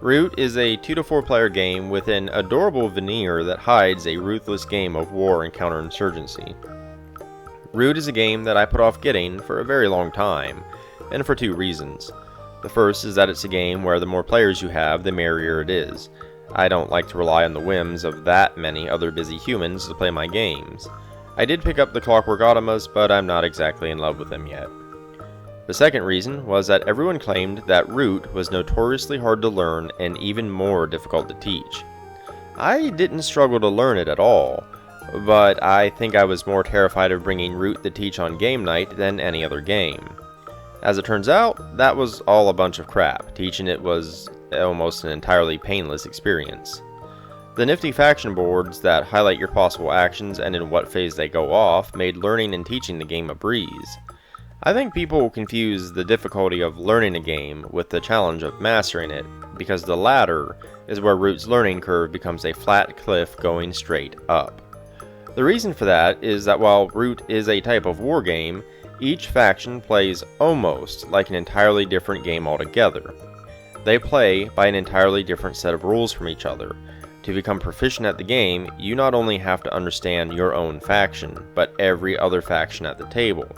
Root is a 2 to 4 player game with an adorable veneer that hides a ruthless game of war and counterinsurgency. Root is a game that I put off getting for a very long time, and for two reasons. The first is that it's a game where the more players you have, the merrier it is. I don't like to rely on the whims of that many other busy humans to play my games. I did pick up the Clockwork automas, but I'm not exactly in love with them yet. The second reason was that everyone claimed that Root was notoriously hard to learn and even more difficult to teach. I didn't struggle to learn it at all, but I think I was more terrified of bringing Root to teach on game night than any other game. As it turns out, that was all a bunch of crap. Teaching it was almost an entirely painless experience. The nifty faction boards that highlight your possible actions and in what phase they go off made learning and teaching the game a breeze. I think people confuse the difficulty of learning a game with the challenge of mastering it, because the latter is where Root's learning curve becomes a flat cliff going straight up. The reason for that is that while Root is a type of war game, each faction plays almost like an entirely different game altogether. They play by an entirely different set of rules from each other. To become proficient at the game, you not only have to understand your own faction, but every other faction at the table,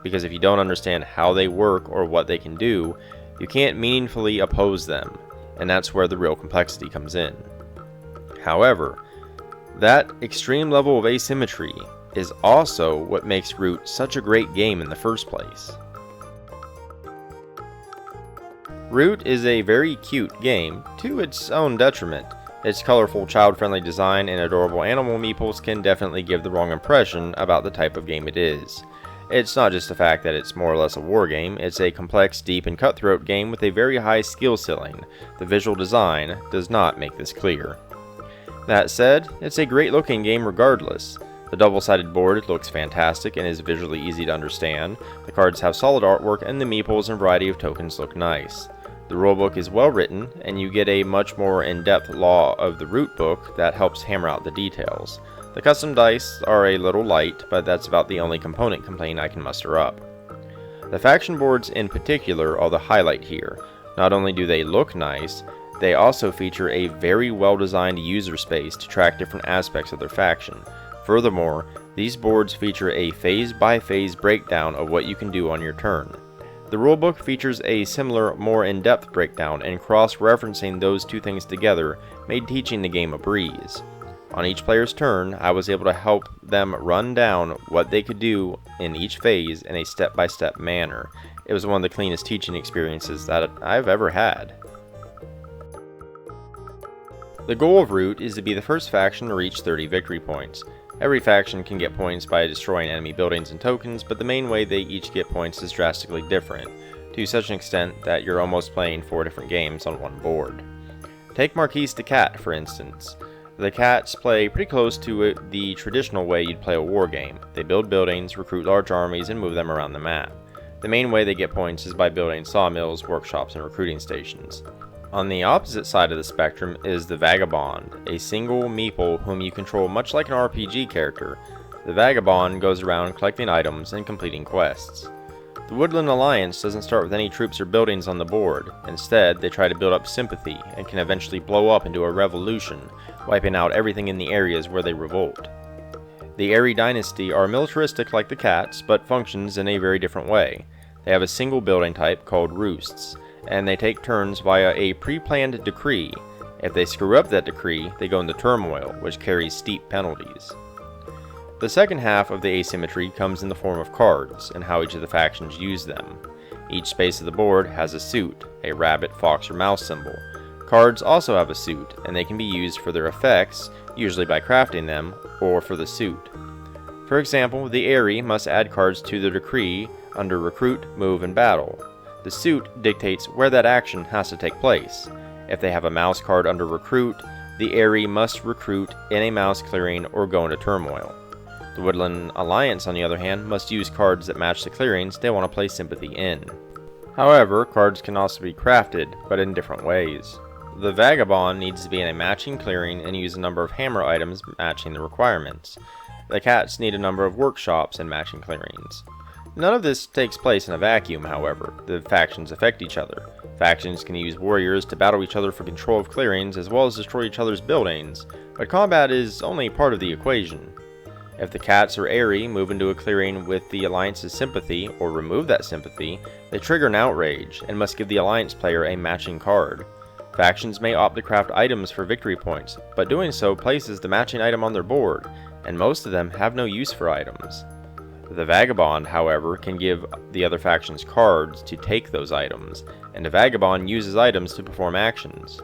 because if you don't understand how they work or what they can do, you can't meaningfully oppose them, and that's where the real complexity comes in. However, that extreme level of asymmetry is also what makes Root such a great game in the first place. Root is a very cute game, to its own detriment. Its colorful, child-friendly design and adorable animal meeples can definitely give the wrong impression about the type of game it is. It's not just the fact that it's more or less a war game, it's a complex, deep, and cutthroat game with a very high skill ceiling. The visual design does not make this clear. That said, it's a great looking game regardless. The double-sided board looks fantastic and is visually easy to understand, the cards have solid artwork, and the meeples and variety of tokens look nice. The rulebook is well written, and you get a much more in-depth law of the Root book that helps hammer out the details. The custom dice are a little light, but that's about the only component complaint I can muster up. The faction boards in particular are the highlight here. Not only do they look nice, they also feature a very well-designed user space to track different aspects of their faction. Furthermore, these boards feature a phase-by-phase breakdown of what you can do on your turn. The rulebook features a similar, more in-depth breakdown, and cross-referencing those two things together made teaching the game a breeze. On each player's turn, I was able to help them run down what they could do in each phase in a step-by-step manner. It was one of the cleanest teaching experiences that I've ever had. The goal of Root is to be the first faction to reach 30 victory points. Every faction can get points by destroying enemy buildings and tokens, but the main way they each get points is drastically different, to such an extent that you're almost playing 4 different games on one board. Take Marquise the Cat, for instance. The cats play pretty close to the traditional way you'd play a war game. They build buildings, recruit large armies, and move them around the map. The main way they get points is by building sawmills, workshops, and recruiting stations. On the opposite side of the spectrum is the Vagabond, a single meeple whom you control much like an RPG character. The Vagabond goes around collecting items and completing quests. The Woodland Alliance doesn't start with any troops or buildings on the board. Instead, they try to build up sympathy and can eventually blow up into a revolution, wiping out everything in the areas where they revolt. The Eyrie Dynasty are militaristic like the cats, but functions in a very different way. They have a single building type called roosts, and they take turns via a pre-planned decree. If they screw up that decree, they go into turmoil, which carries steep penalties. The second half of the asymmetry comes in the form of cards, and how each of the factions use them. Each space of the board has a suit, a rabbit, fox, or mouse symbol. Cards also have a suit, and they can be used for their effects, usually by crafting them, or for the suit. For example, the Eyrie must add cards to the decree under Recruit, Move, and Battle. The suit dictates where that action has to take place. If they have a mouse card under Recruit, the Eyrie must recruit in a mouse clearing or go into turmoil. The Woodland Alliance, on the other hand, must use cards that match the clearings they want to place sympathy in. However, cards can also be crafted, but in different ways. The Vagabond needs to be in a matching clearing and use a number of hammer items matching the requirements. The cats need a number of workshops and matching clearings. None of this takes place in a vacuum, however. The factions affect each other. Factions can use warriors to battle each other for control of clearings as well as destroy each other's buildings, but combat is only part of the equation. If the cats or Aerie move into a clearing with the Alliance's sympathy, or remove that sympathy, they trigger an outrage, and must give the Alliance player a matching card. Factions may opt to craft items for victory points, but doing so places the matching item on their board, and most of them have no use for items. The Vagabond, however, can give the other faction's cards to take those items, and the Vagabond uses items to perform actions.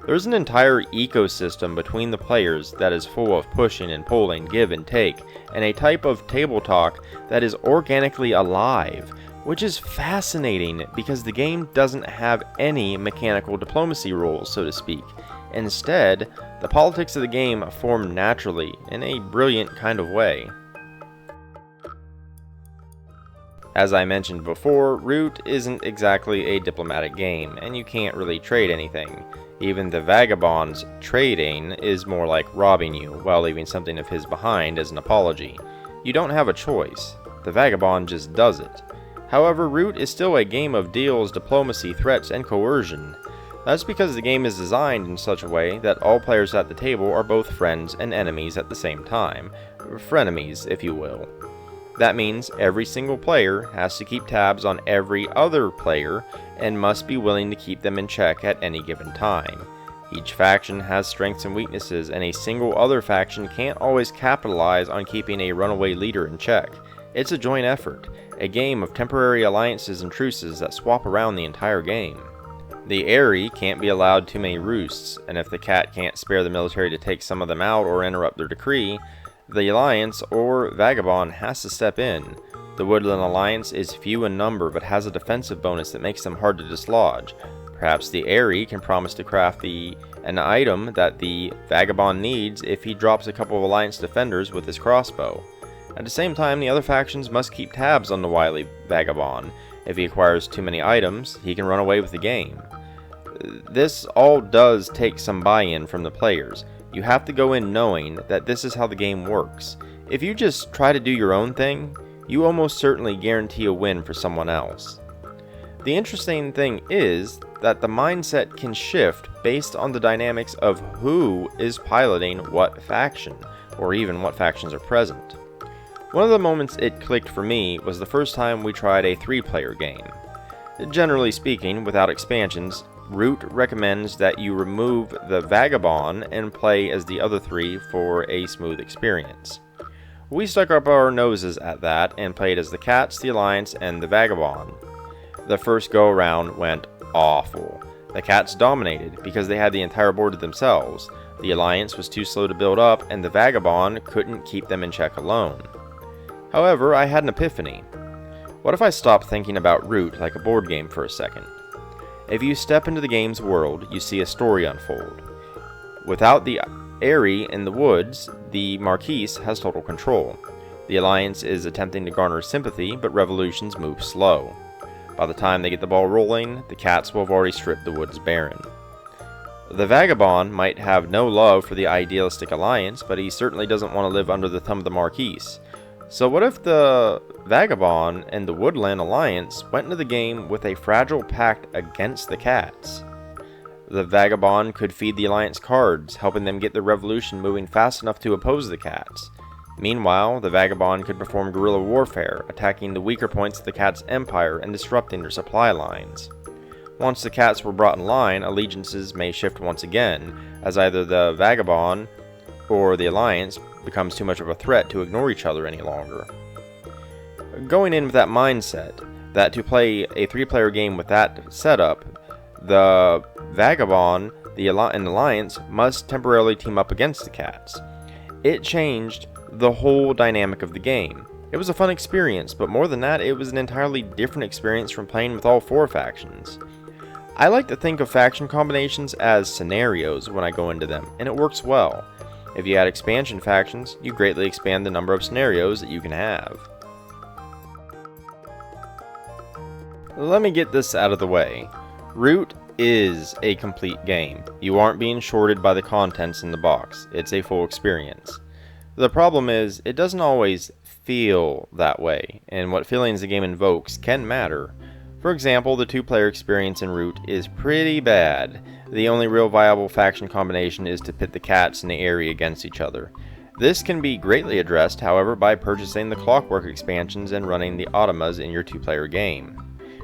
There's an entire ecosystem between the players that is full of pushing and pulling, give and take, and a type of table talk that is organically alive, which is fascinating because the game doesn't have any mechanical diplomacy rules, so to speak. Instead, the politics of the game form naturally in a brilliant kind of way. As I mentioned before, Root isn't exactly a diplomatic game, and you can't really trade anything. Even the Vagabond's trading is more like robbing you, while leaving something of his behind as an apology. You don't have a choice. The Vagabond just does it. However, Root is still a game of deals, diplomacy, threats, and coercion. That's because the game is designed in such a way that all players at the table are both friends and enemies at the same time. Frenemies, if you will. That means every single player has to keep tabs on every other player and must be willing to keep them in check at any given time. Each faction has strengths and weaknesses, and a single other faction can't always capitalize on keeping a runaway leader in check. It's a joint effort, a game of temporary alliances and truces that swap around the entire game. The Aerie can't be allowed too many roosts, and if the cat can't spare the military to take some of them out or interrupt their decree, the Alliance or Vagabond has to step in. The Woodland Alliance is few in number but has a defensive bonus that makes them hard to dislodge. Perhaps the Aerie can promise to craft an item that the Vagabond needs if he drops a couple of Alliance defenders with his crossbow. At the same time, the other factions must keep tabs on the wily Vagabond. If he acquires too many items, he can run away with the game. This all does take some buy-in from the players. You have to go in knowing that this is how the game works. If you just try to do your own thing, you almost certainly guarantee a win for someone else. The interesting thing is that the mindset can shift based on the dynamics of who is piloting what faction, or even what factions are present. One of the moments it clicked for me was the first time we tried a 3-player game. Generally speaking, without expansions, Root recommends that you remove the Vagabond and play as the other 3 for a smooth experience. We stuck up our noses at that and played as the Cats, the Alliance, and the Vagabond. The first go around went awful. The Cats dominated because they had the entire board to themselves. The Alliance was too slow to build up, and the Vagabond couldn't keep them in check alone. However, I had an epiphany. What if I stopped thinking about Root like a board game for a second? If you step into the game's world, you see a story unfold. Without the Aerie in the woods, the Marquise has total control. The Alliance is attempting to garner sympathy, but revolutions move slow. By the time they get the ball rolling, the Cats will have already stripped the woods barren. The Vagabond might have no love for the idealistic Alliance, but he certainly doesn't want to live under the thumb of the Marquise. So what if the Vagabond and the Woodland Alliance went into the game with a fragile pact against the Cats? The Vagabond could feed the Alliance cards, helping them get the revolution moving fast enough to oppose the Cats. Meanwhile, the Vagabond could perform guerrilla warfare, attacking the weaker points of the Cats' empire and disrupting their supply lines. Once the Cats were brought in line, allegiances may shift once again, as either the Vagabond or the Alliance becomes too much of a threat to ignore each other any longer. Going in with that mindset, that to play a 3-player game with that setup, the Vagabond and Alliance must temporarily team up against the Cats. It changed the whole dynamic of the game. It was a fun experience, but more than that, it was an entirely different experience from playing with all 4 factions. I like to think of faction combinations as scenarios when I go into them, and it works well. If you add expansion factions, you greatly expand the number of scenarios that you can have. Let me get this out of the way. Root is a complete game. You aren't being shorted by the contents in the box. It's a full experience. The problem is, it doesn't always feel that way, and what feelings the game invokes can matter. For example, the two-player experience in Root is pretty bad. The only real viable faction combination is to pit the cats in the area against each other. This can be greatly addressed, however, by purchasing the Clockwork expansions and running the automas in your two-player game.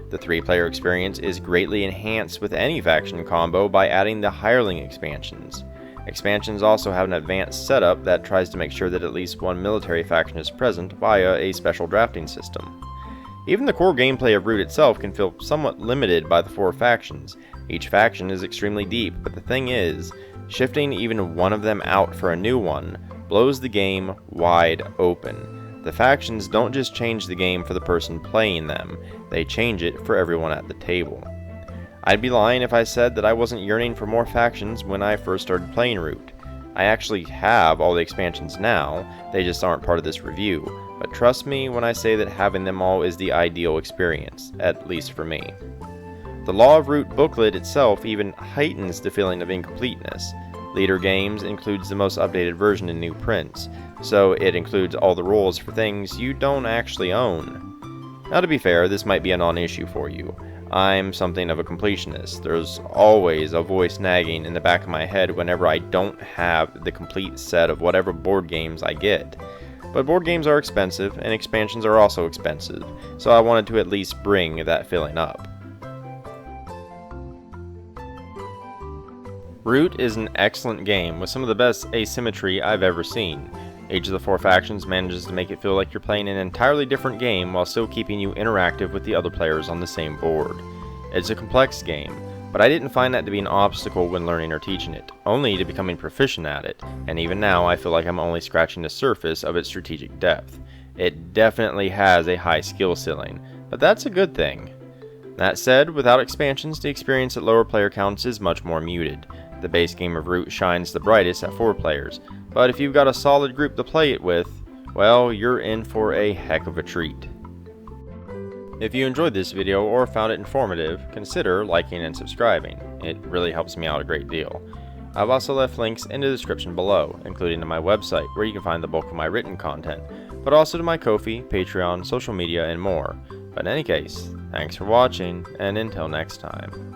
The three-player experience is greatly enhanced with any faction combo by adding the hireling expansions. Expansions also have an advanced setup that tries to make sure that at least one military faction is present via a special drafting system. Even the core gameplay of Root itself can feel somewhat limited by the 4 factions. Each faction is extremely deep, but the thing is, shifting even one of them out for a new one blows the game wide open. The factions don't just change the game for the person playing them, they change it for everyone at the table. I'd be lying if I said that I wasn't yearning for more factions when I first started playing Root. I actually have all the expansions now, they just aren't part of this review, but trust me when I say that having them all is the ideal experience, at least for me. The Law of Root booklet itself even heightens the feeling of incompleteness. Leader Games includes the most updated version in new prints, so it includes all the rules for things you don't actually own. Now to be fair, this might be a non-issue for you. I'm something of a completionist. There's always a voice nagging in the back of my head whenever I don't have the complete set of whatever board games I get. But board games are expensive, and expansions are also expensive, so I wanted to at least bring that feeling up. Root is an excellent game with some of the best asymmetry I've ever seen. Each of the 4 factions manages to make it feel like you're playing an entirely different game while still keeping you interactive with the other players on the same board. It's a complex game, but I didn't find that to be an obstacle when learning or teaching it, only to becoming proficient at it, and even now I feel like I'm only scratching the surface of its strategic depth. It definitely has a high skill ceiling, but that's a good thing. That said, without expansions, the experience at lower player counts is much more muted. The base game of Root shines the brightest at 4 players, but if you've got a solid group to play it with, well, you're in for a heck of a treat. If you enjoyed this video or found it informative, consider liking and subscribing. It really helps me out a great deal. I've also left links in the description below, including to my website where you can find the bulk of my written content, but also to my Ko-fi, Patreon, social media, and more. But in any case, thanks for watching, and until next time.